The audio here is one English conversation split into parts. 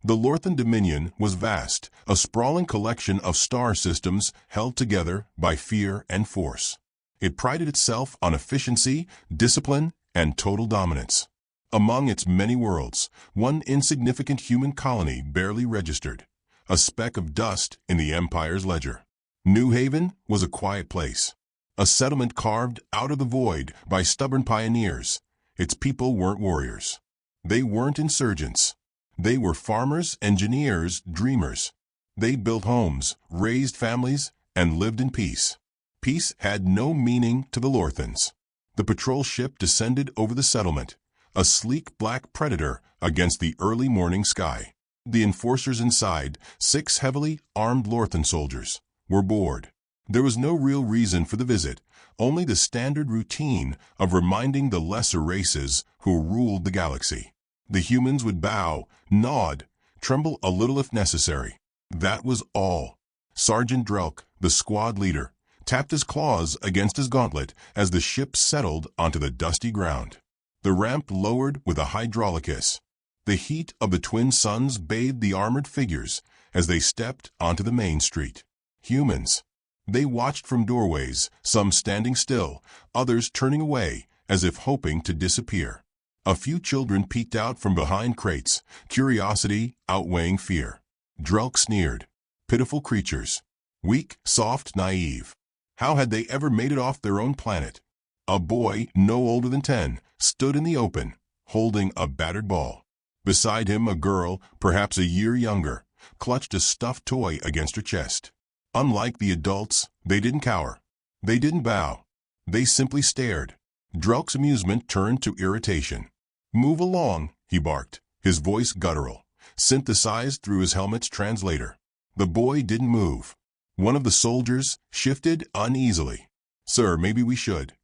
The Lorthan Dominion was vast, a sprawling collection of star systems held together by fear and force. It prided itself on efficiency, discipline, and total dominance. Among its many worlds, one insignificant human colony barely registered, a speck of dust in the Empire's ledger. New Haven was a quiet place, a settlement carved out of the void by stubborn pioneers. Its people weren't warriors. They weren't insurgents. They were farmers, engineers, dreamers. They built homes, raised families, and lived in peace. Peace had no meaning to the Lorthans. The patrol ship descended over the settlement, a sleek black predator against the early morning sky. The enforcers inside, 6 heavily armed Lorthan soldiers, were bored. There was no real reason for the visit, only the standard routine of reminding the lesser races who ruled the galaxy. The humans would bow, nod, tremble a little if necessary. That was all. Sergeant Drelk, the squad leader, tapped his claws against his gauntlet as the ship settled onto the dusty ground. The ramp lowered with a hydraulic hiss. The heat of the twin suns bathed the armored figures as they stepped onto the main street. Humans. They watched from doorways, some standing still, others turning away as if hoping to disappear. A few children peeked out from behind crates, curiosity outweighing fear. Drelk sneered. Pitiful creatures. Weak, soft, naive. How had they ever made it off their own planet? A boy, no older than 10, stood in the open, holding a battered ball. Beside him, a girl, perhaps a year younger, clutched a stuffed toy against her chest. Unlike the adults, they didn't cower. They didn't bow. They simply stared. Drelk's amusement turned to irritation. "Move along," he barked, his voice guttural, synthesized through his helmet's translator. The boy didn't move. One of the soldiers shifted uneasily. "Sir, maybe we should."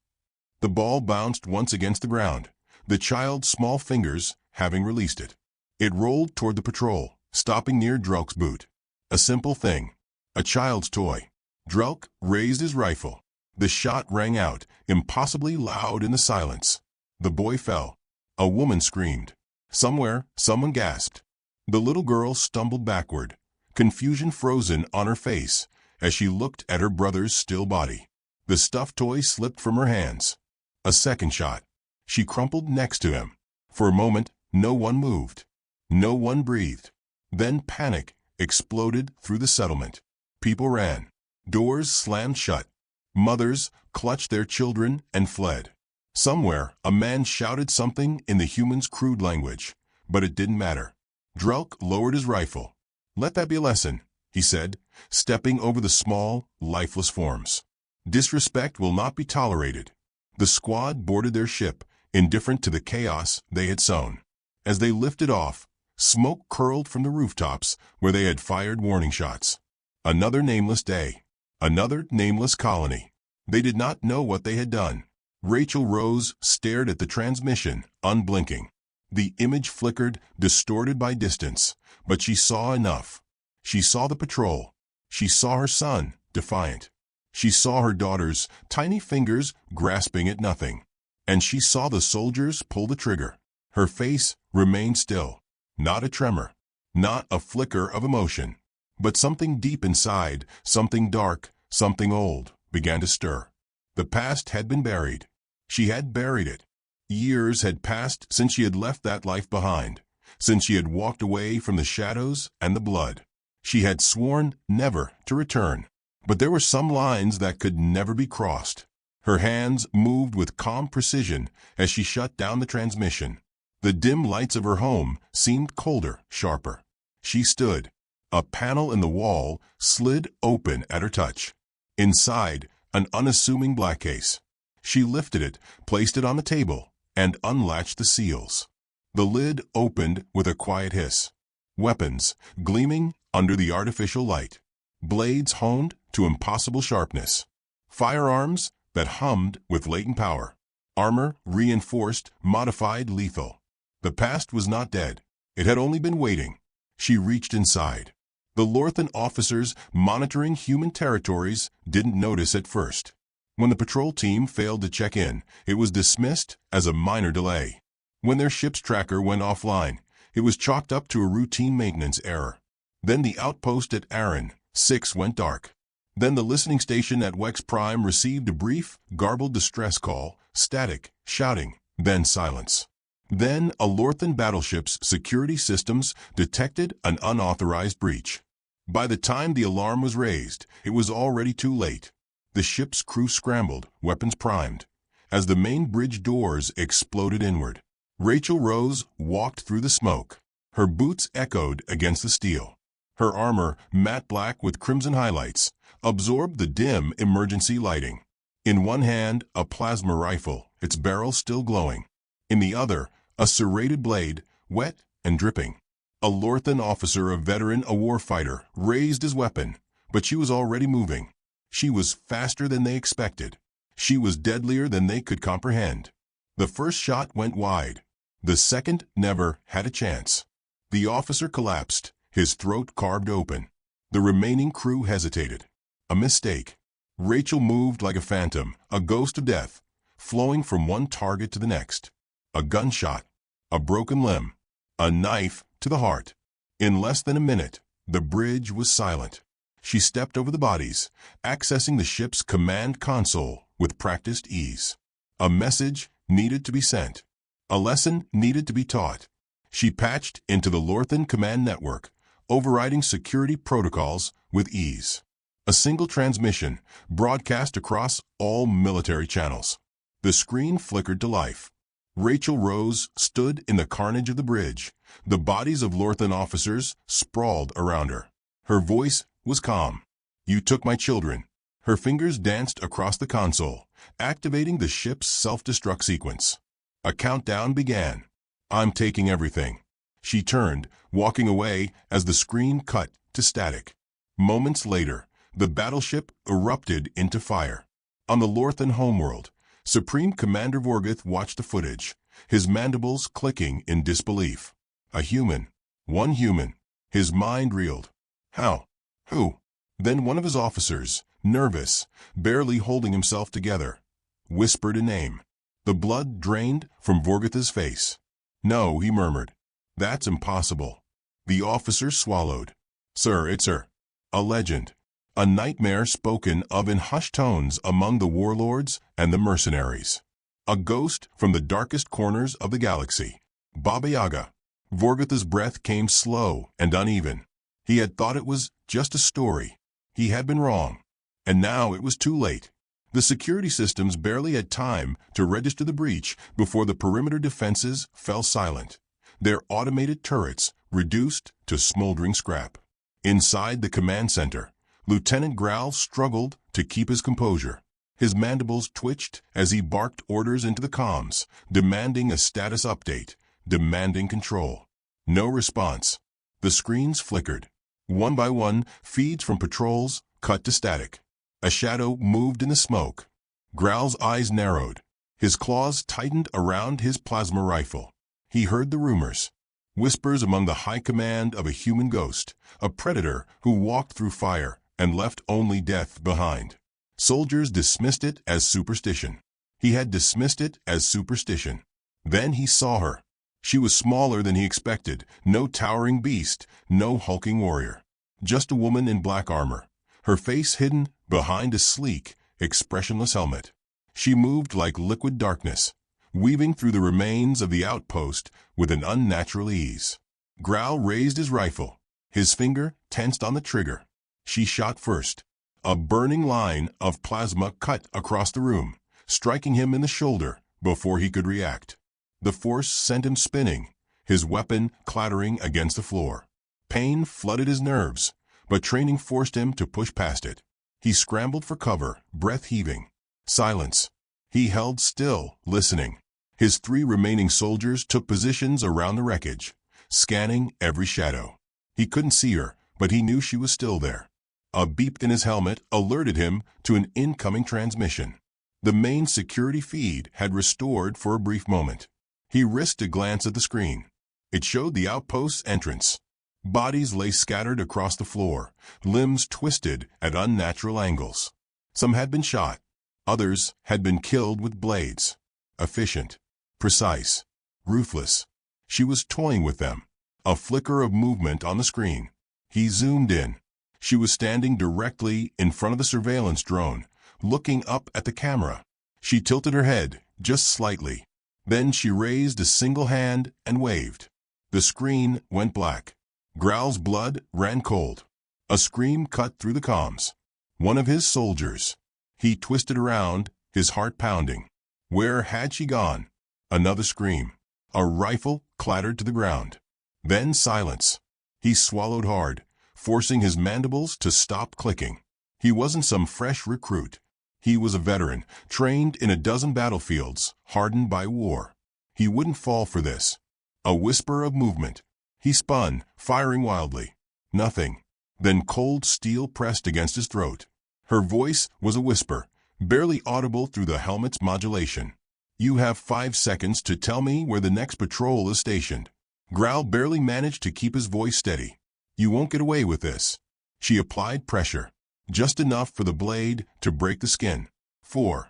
The ball bounced once against the ground, the child's small fingers having released it. It rolled toward the patrol, stopping near Drelk's boot. A simple thing. A child's toy. Drelk raised his rifle. The shot rang out, impossibly loud in the silence. The boy fell. A woman screamed. Somewhere, someone gasped. The little girl stumbled backward, confusion frozen on her face as she looked at her brother's still body. The stuffed toy slipped from her hands. A second shot. She crumpled next to him. For a moment, no one moved. No one breathed. Then panic exploded through the settlement. People ran. Doors slammed shut. Mothers clutched their children and fled. Somewhere, a man shouted something in the humans' crude language, but it didn't matter. Drelk lowered his rifle. "Let that be a lesson," he said, stepping over the small, lifeless forms. "Disrespect will not be tolerated." The squad boarded their ship, indifferent to the chaos they had sown. As they lifted off, smoke curled from the rooftops where they had fired warning shots. Another nameless day. Another nameless colony. They did not know what they had done. Rachel Rose stared at the transmission, unblinking. The image flickered, distorted by distance, but she saw enough. She saw the patrol. She saw her son, defiant. She saw her daughter's tiny fingers grasping at nothing. And she saw the soldiers pull the trigger. Her face remained still. Not a tremor. Not a flicker of emotion. But something deep inside, something dark, something old, began to stir. The past had been buried. She had buried it. Years had passed since she had left that life behind, since she had walked away from the shadows and the blood. She had sworn never to return. But there were some lines that could never be crossed. Her hands moved with calm precision as she shut down the transmission. The dim lights of her home seemed colder, sharper. She stood. A panel in the wall slid open at her touch. Inside, an unassuming black case. She lifted it, placed it on the table, and unlatched the seals. The lid opened with a quiet hiss. Weapons gleaming under the artificial light. Blades honed to impossible sharpness. Firearms that hummed with latent power. Armor reinforced, modified, lethal. The past was not dead. It had only been waiting. She reached inside. The Lorthan officers monitoring human territories didn't notice at first. When the patrol team failed to check in, it was dismissed as a minor delay. When their ship's tracker went offline, It was chalked up to a routine maintenance error. Then the outpost at Aaron 6 went dark. Then the listening station at Wex Prime received a brief, garbled distress call, static, shouting, then silence. Then a Lorthan battleship's security systems detected an unauthorized breach. By the time the alarm was raised, it was already too late. The ship's crew scrambled, weapons primed, as the main bridge doors exploded inward. Rachel Rose walked through the smoke. Her boots echoed against the steel. Her armor, matte black with crimson highlights, absorbed the dim emergency lighting. In one hand, a plasma rifle, its barrel still glowing. In the other, a serrated blade, wet and dripping. A Lorthan officer, a veteran, a warfighter, raised his weapon, but she was already moving. She was faster than they expected. She was deadlier than they could comprehend. The first shot went wide. The second never had a chance. The officer collapsed, his throat carved open. The remaining crew hesitated. A mistake. Rachel moved like a phantom, a ghost of death, flowing from one target to the next. A gunshot, a broken limb, a knife to the heart. In less than a minute, the bridge was silent. She stepped over the bodies, accessing the ship's command console with practiced ease. A message needed to be sent. A lesson needed to be taught. She patched into the Lorthan command network, overriding security protocols with ease. A single transmission broadcast across all military channels. The screen flickered to life. Rachel Rose stood in the carnage of the bridge. The bodies of Lorthan officers sprawled around her. Her voice was calm. "You took my children." Her fingers danced across the console, activating the ship's self-destruct sequence. A countdown began. "I'm taking everything." She turned, walking away as the screen cut to static. Moments later, the battleship erupted into fire. On the Lorthan homeworld, Supreme Commander Vorgoth watched the footage, his mandibles clicking in disbelief. A human. One human. His mind reeled. How? Who? Then one of his officers, nervous, barely holding himself together, whispered a name. The blood drained from Vorgoth's face. "No," he murmured. "That's impossible." The officer swallowed. "Sir, it's her. A legend. A nightmare spoken of in hushed tones among the warlords and the mercenaries. A ghost from the darkest corners of the galaxy. Baba Yaga." Vorgoth's breath came slow and uneven. He had thought it was just a story. He had been wrong. And now it was too late. The security systems barely had time to register the breach before the perimeter defenses fell silent, their automated turrets reduced to smoldering scrap. Inside the command center, Lieutenant Growl struggled to keep his composure. His mandibles twitched as he barked orders into the comms, demanding a status update, demanding control. No response. The screens flickered. One by one, feeds from patrols cut to static. A shadow moved in the smoke. Growl's eyes narrowed. His claws tightened around his plasma rifle. He heard the rumors. Whispers among the high command of a human ghost, a predator who walked through fire and left only death behind. Soldiers dismissed it as superstition. He had dismissed it as superstition. Then he saw her. She was smaller than he expected, no towering beast, no hulking warrior. Just a woman in black armor, her face hidden behind a sleek, expressionless helmet. She moved like liquid darkness, weaving through the remains of the outpost with an unnatural ease. Growl raised his rifle, his finger tensed on the trigger. She shot first. A burning line of plasma cut across the room, striking him in the shoulder before he could react. The force sent him spinning, his weapon clattering against the floor. Pain flooded his nerves, but training forced him to push past it. He scrambled for cover, breath heaving. Silence. He held still, listening. His 3 remaining soldiers took positions around the wreckage, scanning every shadow. He couldn't see her, but he knew she was still there. A beep in his helmet alerted him to an incoming transmission. The main security feed had restored for a brief moment. He risked a glance at the screen. It showed the outpost's entrance. Bodies lay scattered across the floor, limbs twisted at unnatural angles. Some had been shot. Others had been killed with blades. Efficient, precise, ruthless. She was toying with them, A flicker of movement on the screen. He zoomed in. She was standing directly in front of the surveillance drone, looking up at the camera. She tilted her head, just slightly. Then she raised a single hand and waved. The screen went black. Growl's blood ran cold. A scream cut through the comms. One of his soldiers. He twisted around, his heart pounding. Where had she gone? Another scream. A rifle clattered to the ground. Then silence. He swallowed hard, forcing his mandibles to stop clicking. He wasn't some fresh recruit. He was a veteran, trained in a dozen battlefields, hardened by war. He wouldn't fall for this. A whisper of movement. He spun, firing wildly. Nothing. Then cold steel pressed against his throat. Her voice was a whisper, barely audible through the helmet's modulation. You have 5 seconds to tell me where the next patrol is stationed. Growl barely managed to keep his voice steady. You won't get away with this. She applied pressure, just enough for the blade to break the skin. 4.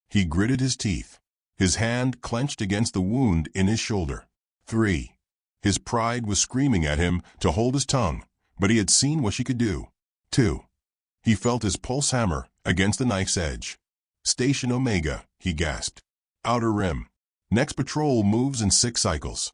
He gritted his teeth. His hand clenched against the wound in his shoulder. 3. His pride was screaming at him to hold his tongue, but he had seen what she could do. 2. He felt his pulse hammer against the knife's edge. Station Omega, he gasped. Outer rim. Next patrol moves in 6 cycles.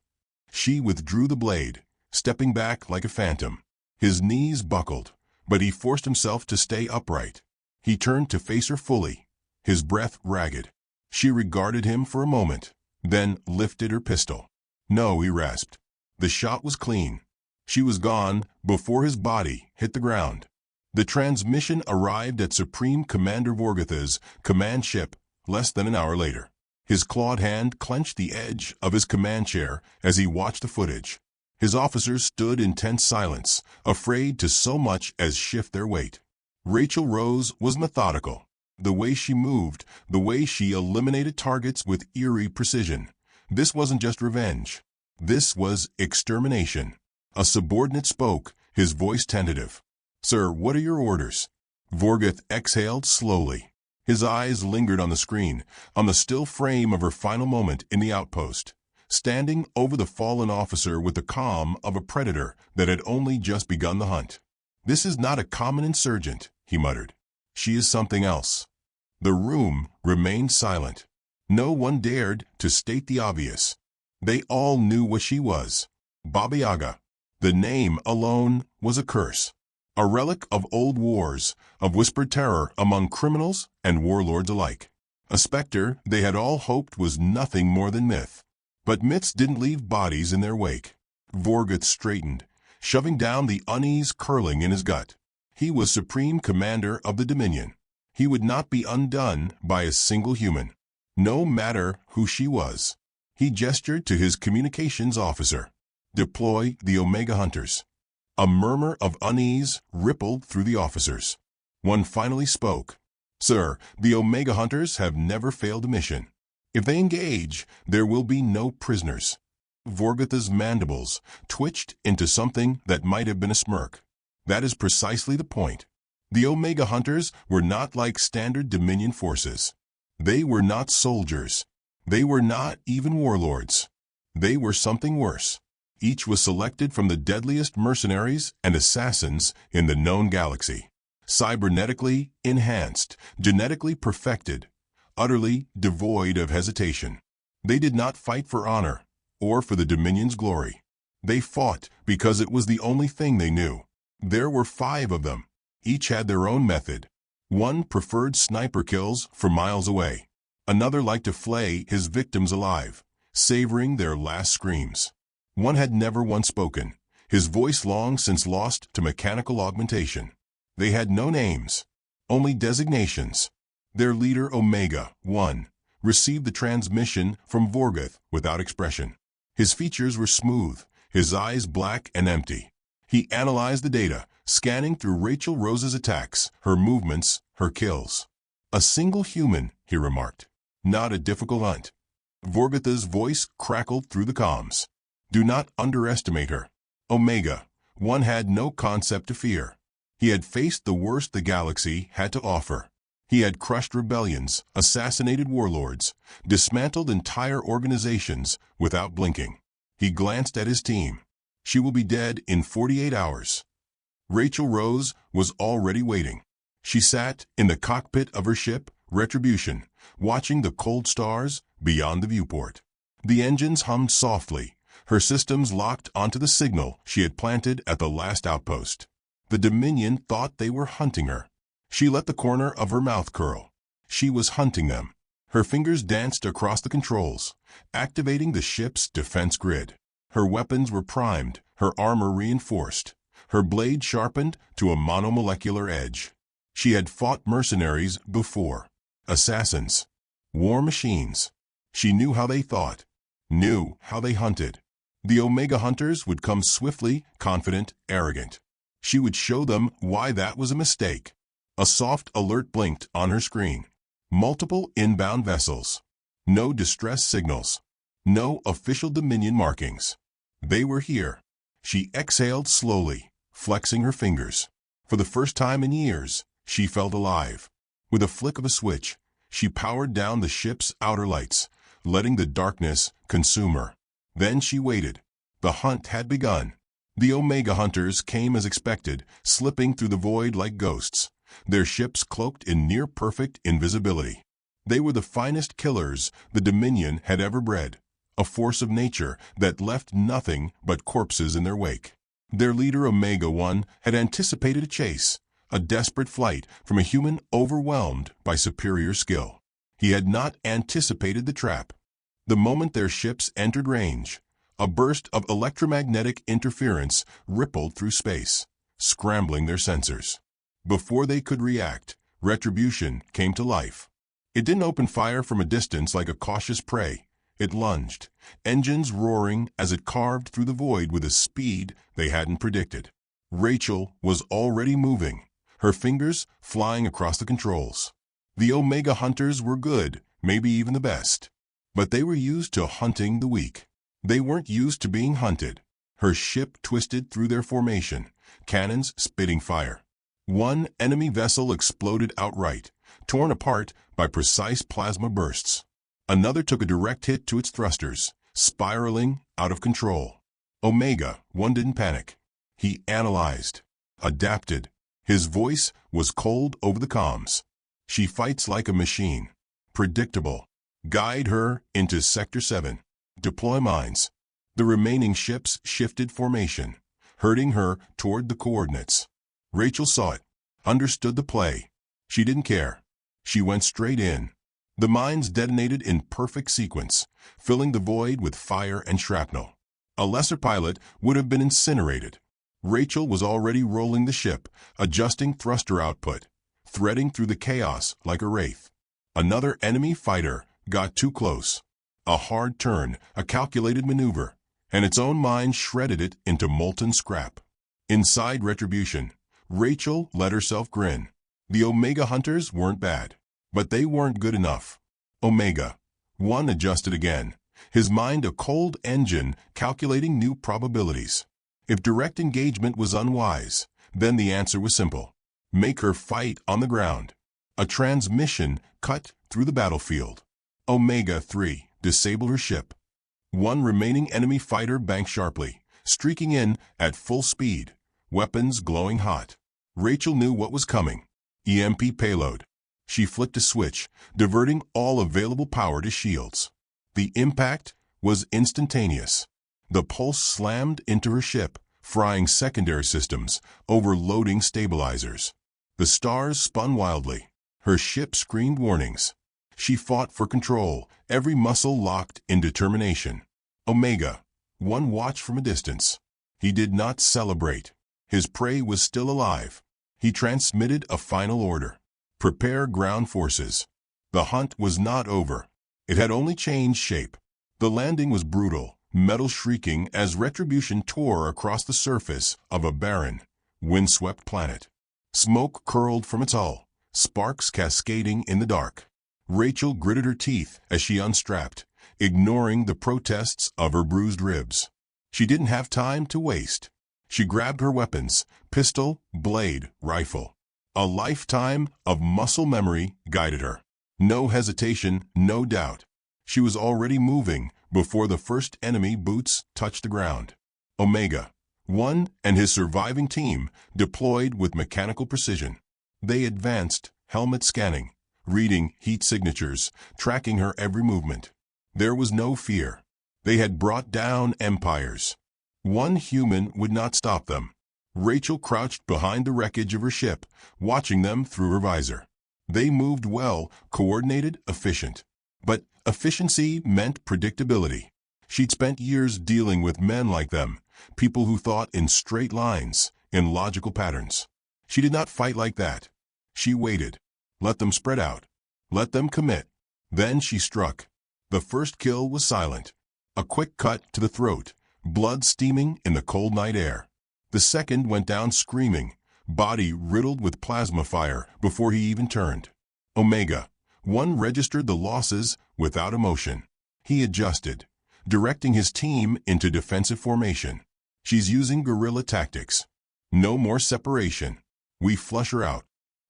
She withdrew the blade, stepping back like a phantom. His knees buckled, but he forced himself to stay upright. He turned to face her fully, his breath ragged. She regarded him for a moment, then lifted her pistol. No, he rasped. The shot was clean. She was gone before his body hit the ground. The transmission arrived at Supreme Commander Vorgutha's command ship less than an hour later. His clawed hand clenched the edge of his command chair as he watched the footage. His officers stood in tense silence, afraid to so much as shift their weight. Rachel Rose was methodical. The way she moved, the way she eliminated targets with eerie precision. This wasn't just revenge. This was extermination. A subordinate spoke, his voice tentative. Sir, what are your orders? Vorguth exhaled slowly. His eyes lingered on the screen, on the still frame of her final moment in the outpost, standing over the fallen officer with the calm of a predator that had only just begun the hunt. This is not a common insurgent, he muttered. She is something else. The room remained silent. No one dared to state the obvious. They all knew what she was. Baba Yaga. The name alone was a curse. A relic of old wars, of whispered terror among criminals and warlords alike. A specter they had all hoped was nothing more than myth. But myths didn't leave bodies in their wake. Vorguth straightened, shoving down the unease curling in his gut. He was supreme commander of the Dominion. He would not be undone by a single human, no matter who she was. He gestured to his communications officer. Deploy the Omega Hunters. A murmur of unease rippled through the officers. One finally spoke. Sir, the Omega Hunters have never failed a mission. If they engage, there will be no prisoners. Vorgutha's mandibles twitched into something that might have been a smirk. That is precisely the point. The Omega Hunters were not like standard Dominion forces. They were not soldiers. They were not even warlords. They were something worse. Each was selected from the deadliest mercenaries and assassins in the known galaxy. Cybernetically enhanced, genetically perfected, utterly devoid of hesitation. They did not fight for honor or for the Dominion's glory. They fought because it was the only thing they knew. There were 5 of them. Each had their own method. One preferred sniper kills from miles away. Another liked to flay his victims alive, savoring their last screams. One had never once spoken, his voice long since lost to mechanical augmentation. They had no names, only designations. Their leader, Omega 1, received the transmission from Vorguth without expression. His features were smooth, his eyes black and empty. He analyzed the data, scanning through Rachel Rose's attacks, her movements, her kills. A single human, he remarked. Not a difficult hunt. Vorgutha's voice crackled through the comms. Do not underestimate her. Omega 1 had no concept to fear. He had faced the worst the galaxy had to offer. He had crushed rebellions, assassinated warlords, dismantled entire organizations without blinking. He glanced at his team. She will be dead in 48 hours. Rachel Rose was already waiting. She sat in the cockpit of her ship, Retribution, watching the cold stars beyond the viewport. The engines hummed softly, her systems locked onto the signal she had planted at the last outpost. The Dominion thought they were hunting her. She let the corner of her mouth curl. She was hunting them. Her fingers danced across the controls, activating the ship's defense grid. Her weapons were primed, her armor reinforced, her blade sharpened to a monomolecular edge. She had fought mercenaries before, assassins, war machines. She knew how they thought, knew how they hunted. The Omega Hunters would come swiftly, confident, arrogant. She would show them why that was a mistake. A soft alert blinked on her screen. Multiple inbound vessels. No distress signals. No official Dominion markings. They were here. She exhaled slowly, flexing her fingers. For the first time in years, she felt alive. With a flick of a switch, she powered down the ship's outer lights, letting the darkness consume her. Then she waited. The hunt had begun. The Omega Hunters came as expected, slipping through the void like ghosts, their ships cloaked in near-perfect invisibility. They were the finest killers the Dominion had ever bred, a force of nature that left nothing but corpses in their wake. Their leader, Omega-1, had anticipated a chase, a desperate flight from a human overwhelmed by superior skill. He had not anticipated the trap. The moment their ships entered range, a burst of electromagnetic interference rippled through space, scrambling their sensors. Before they could react, Retribution came to life. It didn't open fire from a distance like a cautious prey. It lunged, engines roaring as it carved through the void with a speed they hadn't predicted. Rachel was already moving, her fingers flying across the controls. The Omega Hunters were good, maybe even the best. But they were used to hunting the weak. They weren't used to being hunted. Her ship twisted through their formation, cannons spitting fire. One enemy vessel exploded outright, torn apart by precise plasma bursts. Another took a direct hit to its thrusters, spiraling out of control. Omega-1 didn't panic. He analyzed, adapted. His voice was cold over the comms. She fights like a machine. Predictable. Guide her into Sector 7. Deploy mines. The remaining ships shifted formation, herding her toward the coordinates. Rachel saw it, understood the play. She didn't care. She went straight in. The mines detonated in perfect sequence, filling the void with fire and shrapnel. A lesser pilot would have been incinerated. Rachel was already rolling the ship, adjusting thruster output, threading through the chaos like a wraith. Another enemy fighter got too close. A hard turn, a calculated maneuver, and its own mind shredded it into molten scrap. Inside Retribution, Rachel let herself grin. The Omega Hunters weren't bad, but they weren't good enough. Omega-1 adjusted again, his mind a cold engine calculating new probabilities. If direct engagement was unwise, then the answer was simple. Make her fight on the ground. A transmission cut through the battlefield. Omega-3 disabled her ship. One remaining enemy fighter banked sharply, streaking in at full speed, weapons glowing hot. Rachel knew what was coming. EMP payload. She flicked a switch, diverting all available power to shields. The impact was instantaneous. The pulse slammed into her ship, frying secondary systems, overloading stabilizers. The stars spun wildly. Her ship screamed warnings. She fought for control, every muscle locked in determination. Omega-1 watched from a distance. He did not celebrate. His prey was still alive. He transmitted a final order. Prepare ground forces. The hunt was not over. It had only changed shape. The landing was brutal, metal shrieking as Retribution tore across the surface of a barren, windswept planet. Smoke curled from its hull, sparks cascading in the dark. Rachel gritted her teeth as she unstrapped, ignoring the protests of her bruised ribs. She didn't have time to waste. She grabbed her weapons, pistol, blade, rifle. A lifetime of muscle memory guided her. No hesitation, no doubt. She was already moving before the first enemy boots touched the ground. Omega One and his surviving team deployed with mechanical precision. They advanced, helmet scanning, reading heat signatures, tracking her every movement. There was no fear. They had brought down empires. One human would not stop them. Rachel crouched behind the wreckage of her ship, watching them through her visor. They moved well, coordinated, efficient. But efficiency meant predictability. She'd spent years dealing with men like them, people who thought in straight lines, in logical patterns. She did not fight like that. She waited. Let them spread out. Let them commit. Then she struck. The first kill was silent. A quick cut to the throat, blood steaming in the cold night air. The second went down screaming, body riddled with plasma fire before he even turned. Omega. One registered the losses without emotion. He adjusted, directing his team into defensive formation. She's using guerrilla tactics. No more separation. We flush her out.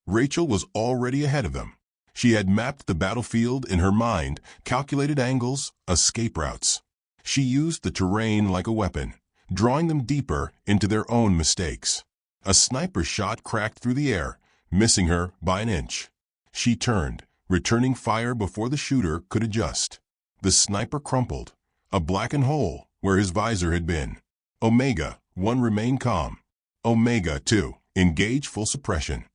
Rachel was already ahead of them. She had mapped the battlefield in her mind, calculated angles, escape routes. She used the terrain like a weapon, drawing them deeper into their own mistakes. A sniper shot cracked through the air, missing her by an inch. She turned, returning fire before the shooter could adjust. The sniper crumpled, a blackened hole where his visor had been. Omega, one remained calm. Omega, two, engage full suppression.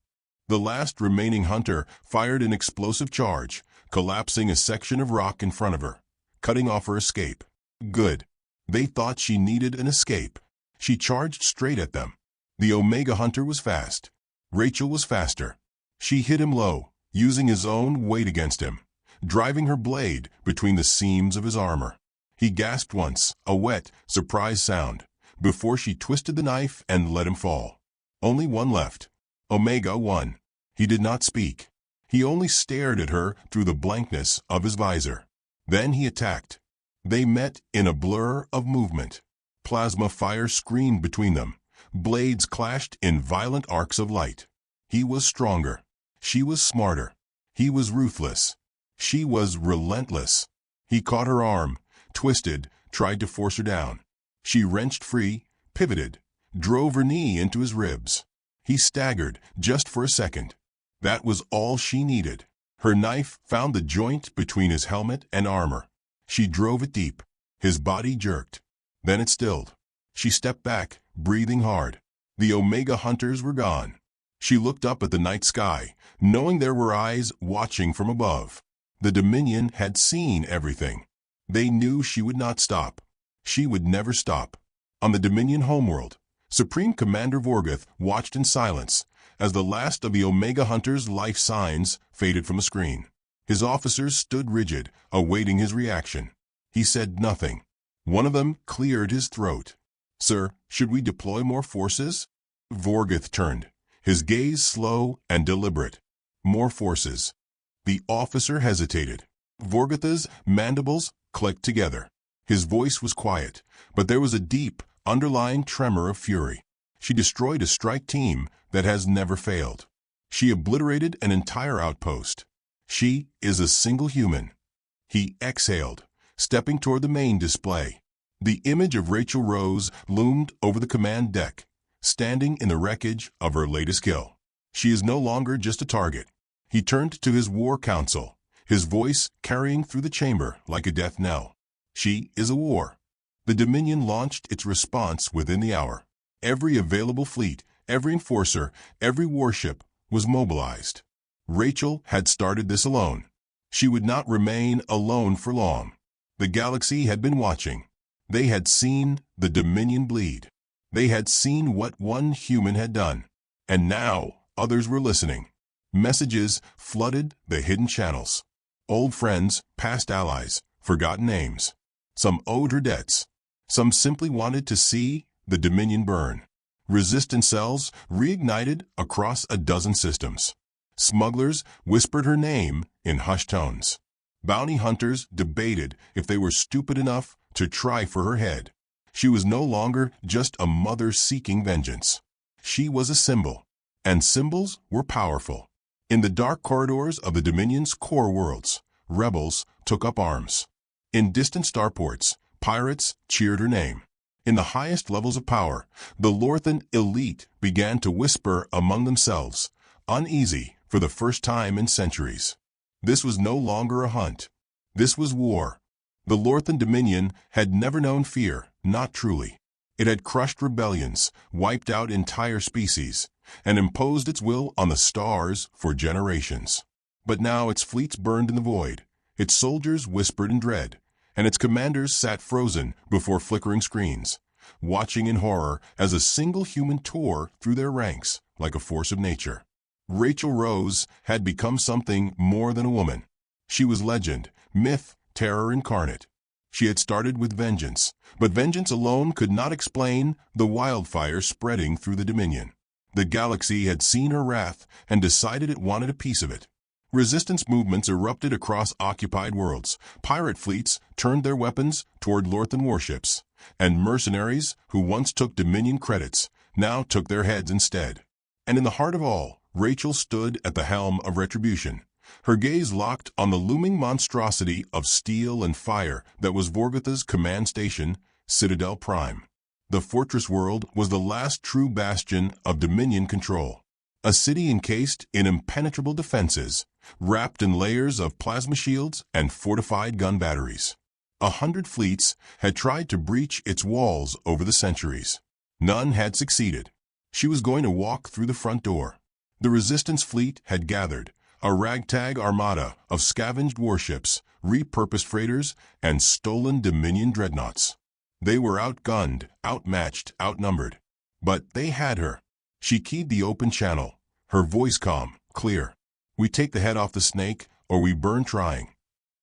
The last remaining hunter fired an explosive charge, collapsing a section of rock in front of her, cutting off her escape. Good. They thought she needed an escape. She charged straight at them. The Omega hunter was fast. Rachel was faster. She hit him low, using his own weight against him, driving her blade between the seams of his armor. He gasped once, a wet, surprised sound, before she twisted the knife and let him fall. Only one left. Omega won. He did not speak. He only stared at her through the blankness of his visor. Then he attacked. They met in a blur of movement. Plasma fire screamed between them. Blades clashed in violent arcs of light. He was stronger. She was smarter. He was ruthless. She was relentless. He caught her arm, twisted, tried to force her down. She wrenched free, pivoted, drove her knee into his ribs. He staggered just for a second. That was all she needed. Her knife found the joint between his helmet and armor. She drove it deep. His body jerked. Then it stilled. She stepped back, breathing hard. The Omega hunters were gone. She looked up at the night sky, knowing there were eyes watching from above. The Dominion had seen everything. They knew she would not stop. She would never stop. On the Dominion homeworld, Supreme Commander Vorgoth watched in silence as the last of the Omega hunters' life signs faded from the screen. His officers stood rigid, awaiting his reaction. He said nothing. One of them cleared his throat. "Sir, should we deploy more forces?" Vorgoth turned, his gaze slow and deliberate. "More forces." The officer hesitated. Vorgoth's mandibles clicked together. His voice was quiet, but there was a deep, underlying tremor of fury. She destroyed a strike team that has never failed. She obliterated an entire outpost. She is a single human. He exhaled, stepping toward the main display. The image of Rachel Rose loomed over the command deck, standing in the wreckage of her latest kill. She is no longer just a target. He turned to his war council, his voice carrying through the chamber like a death knell. She is a war. The Dominion launched its response within the hour. Every available fleet, every enforcer, every warship was mobilized. Rachel had started this alone. She would not remain alone for long. The galaxy had been watching. They had seen the Dominion bleed. They had seen what one human had done. And now others were listening. Messages flooded the hidden channels. Old friends, past allies, forgotten names. Some owed her debts. Some simply wanted to see the Dominion burn. Resistance cells reignited across a dozen systems. Smugglers whispered her name in hushed tones. Bounty hunters debated if they were stupid enough to try for her head. She was no longer just a mother seeking vengeance. She was a symbol, and symbols were powerful. In the dark corridors of the Dominion's core worlds, rebels took up arms. In distant starports, pirates cheered her name. In the highest levels of power, the Lorthan elite began to whisper among themselves, uneasy for the first time in centuries. This was no longer a hunt. This was war. The Lorthan Dominion had never known fear, not truly. It had crushed rebellions, wiped out entire species, and imposed its will on the stars for generations. But now its fleets burned in the void, its soldiers whispered in dread, and its commanders sat frozen before flickering screens, watching in horror as a single human tore through their ranks like a force of nature. Rachel Rose had become something more than a woman. She was legend, myth, terror incarnate. She had started with vengeance, but vengeance alone could not explain the wildfire spreading through the Dominion. The galaxy had seen her wrath and decided it wanted a piece of it. Resistance movements erupted across occupied worlds. Pirate fleets turned their weapons toward Lorthan warships, and mercenaries who once took Dominion credits now took their heads instead. And in the heart of all, Rachel stood at the helm of retribution, her gaze locked on the looming monstrosity of steel and fire that was Vorgotha's command station, Citadel Prime. The fortress world was the last true bastion of Dominion control, a city encased in impenetrable defenses, wrapped in layers of plasma shields and fortified gun batteries. 100 fleets had tried to breach its walls over the centuries. None had succeeded. She was going to walk through the front door. The Resistance fleet had gathered, a ragtag armada of scavenged warships, repurposed freighters, and stolen Dominion dreadnoughts. They were outgunned, outmatched, outnumbered. But they had her. She keyed the open channel, her voice calm, clear. "We take the head off the snake, or we burn trying."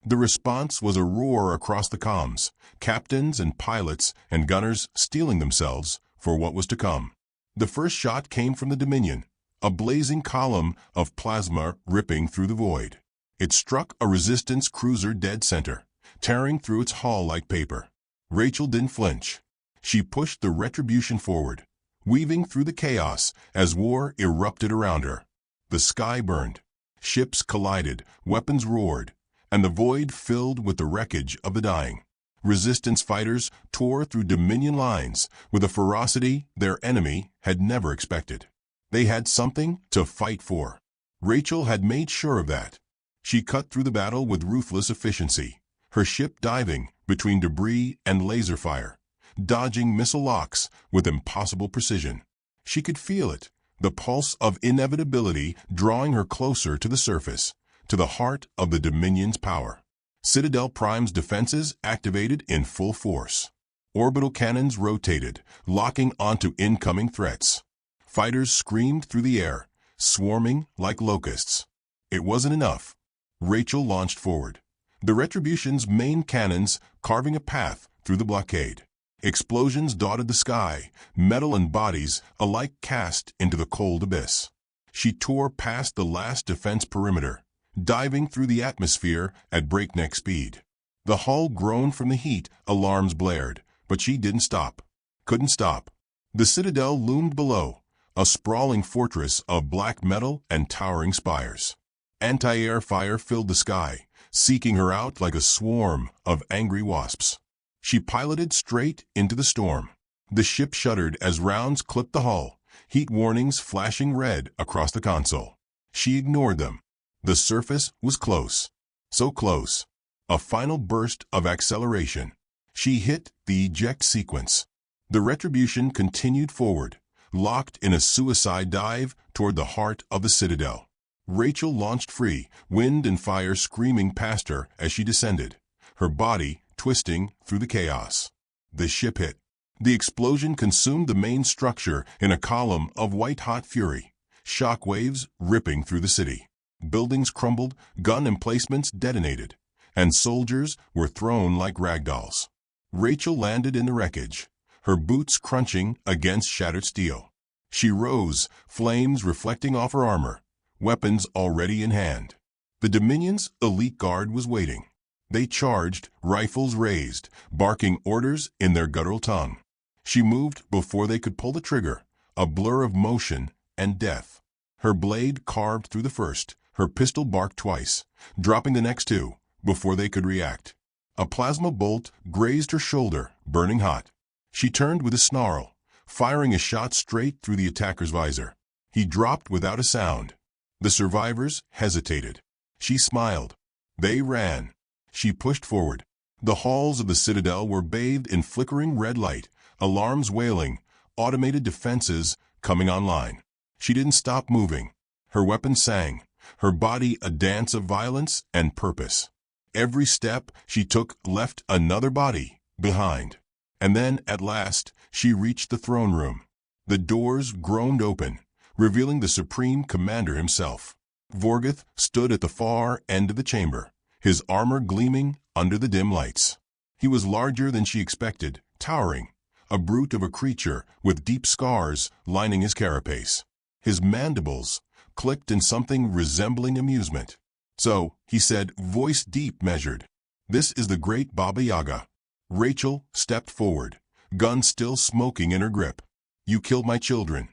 The response was a roar across the comms, captains and pilots and gunners steeling themselves for what was to come. The first shot came from the Dominion, a blazing column of plasma ripping through the void. It struck a Resistance cruiser dead center, tearing through its hull like paper. Rachel didn't flinch. She pushed the retribution forward, weaving through the chaos as war erupted around her. The sky burned. Ships collided, weapons roared, and the void filled with the wreckage of the dying. Resistance fighters tore through Dominion lines with a ferocity their enemy had never expected. They had something to fight for. Rachel had made sure of that. She cut through the battle with ruthless efficiency, her ship diving between debris and laser fire, dodging missile locks with impossible precision. She could feel it, the pulse of inevitability drawing her closer to the surface, to the heart of the Dominion's power. Citadel Prime's defenses activated in full force. Orbital cannons rotated, locking onto incoming threats. Fighters screamed through the air, swarming like locusts. It wasn't enough. Rachel launched forward, the Retribution's main cannons carving a path through the blockade. Explosions dotted the sky, metal and bodies alike cast into the cold abyss. She tore past the last defense perimeter, diving through the atmosphere at breakneck speed. The hull groaned from the heat, alarms blared, but she didn't stop. Couldn't stop. The Citadel loomed below, a sprawling fortress of black metal and towering spires. Anti-air fire filled the sky, seeking her out like a swarm of angry wasps. She piloted straight into the storm. The ship shuddered as rounds clipped the hull, heat warnings flashing red across the console. She ignored them. The surface was close. So close. A final burst of acceleration. She hit the eject sequence. The Retribution continued forward, locked in a suicide dive toward the heart of the Citadel. Rachel launched free, wind and fire screaming past her as she descended, her body twisting through the chaos. The ship hit. The explosion consumed the main structure in a column of white-hot fury, shock waves ripping through the city. Buildings crumbled, gun emplacements detonated, and soldiers were thrown like ragdolls. Rachel landed in the wreckage, her boots crunching against shattered steel. She rose, flames reflecting off her armor, weapons already in hand. The Dominion's elite guard was waiting. They charged, rifles raised, barking orders in their guttural tongue. She moved before they could pull the trigger, a blur of motion and death. Her blade carved through the first, her pistol barked twice, dropping the next two before they could react. A plasma bolt grazed her shoulder, burning hot. She turned with a snarl, firing a shot straight through the attacker's visor. He dropped without a sound. The survivors hesitated. She smiled. They ran. She pushed forward. The halls of the citadel were bathed in flickering red light, alarms wailing, automated defenses coming online. She didn't stop moving. Her weapon sang, her body a dance of violence and purpose. Every step she took left another body behind. And then, at last, she reached the throne room. The doors groaned open, revealing the Supreme Commander himself. Vorgoth stood at the far end of the chamber, his armor gleaming under the dim lights. He was larger than she expected, towering, a brute of a creature with deep scars lining his carapace. His mandibles clicked in something resembling amusement. "So," he said, voice deep measured, "this is the great Baba Yaga." Rachel stepped forward, gun still smoking in her grip. "You killed my children."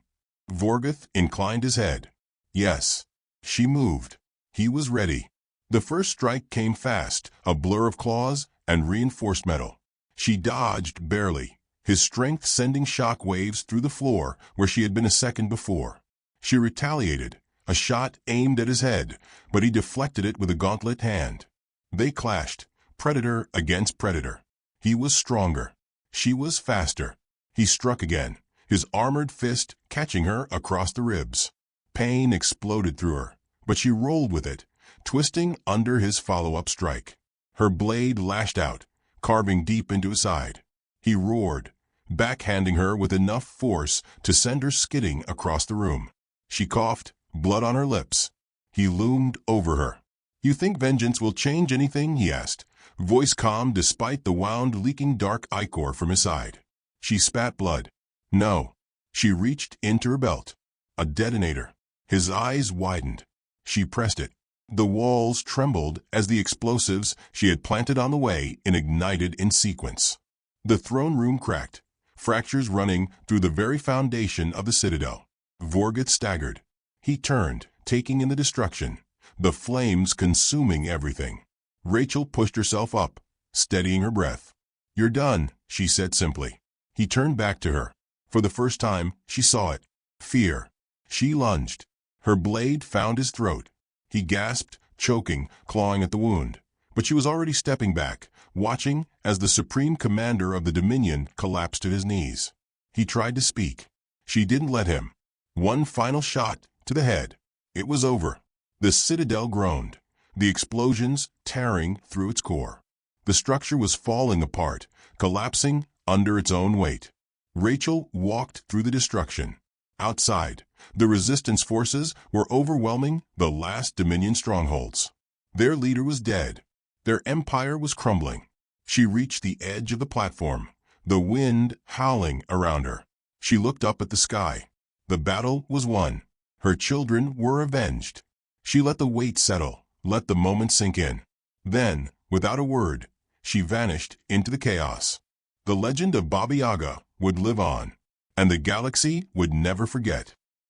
Vorgoth inclined his head. "Yes." She moved. He was ready. The first strike came fast, a blur of claws and reinforced metal. She dodged barely, his strength sending shock waves through the floor where she had been a second before. She retaliated, a shot aimed at his head, but he deflected it with a gauntlet hand. They clashed, predator against predator. He was stronger. She was faster. He struck again, his armored fist catching her across the ribs. Pain exploded through her, but she rolled with it, twisting under his follow-up strike. Her blade lashed out, carving deep into his side. He roared, backhanding her with enough force to send her skidding across the room. She coughed, blood on her lips. He loomed over her. "You think vengeance will change anything?" he asked, voice calm despite the wound leaking dark ichor from his side. She spat blood. "No." She reached into her belt. A detonator. His eyes widened. She pressed it. The walls trembled as the explosives she had planted on the way ignited in sequence. The throne room cracked, fractures running through the very foundation of the citadel. Vorgoth staggered. He turned, taking in the destruction, the flames consuming everything. Rachel pushed herself up, steadying her breath. "You're done," she said simply. He turned back to her. For the first time, she saw it. Fear. She lunged. Her blade found his throat. He gasped, choking, clawing at the wound. But she was already stepping back, watching as the Supreme Commander of the Dominion collapsed at his knees. He tried to speak. She didn't let him. One final shot to the head. It was over. The citadel groaned, the explosions tearing through its core. The structure was falling apart, collapsing under its own weight. Rachel walked through the destruction. Outside, the resistance forces were overwhelming the last Dominion strongholds. Their leader was dead. Their empire was crumbling. She reached the edge of the platform, the wind howling around her. She looked up at the sky. The battle was won. Her children were avenged. She let the weight settle, let the moment sink in. Then, without a word, she vanished into the chaos. The legend of Baba Yaga would live on, and the galaxy would never forget.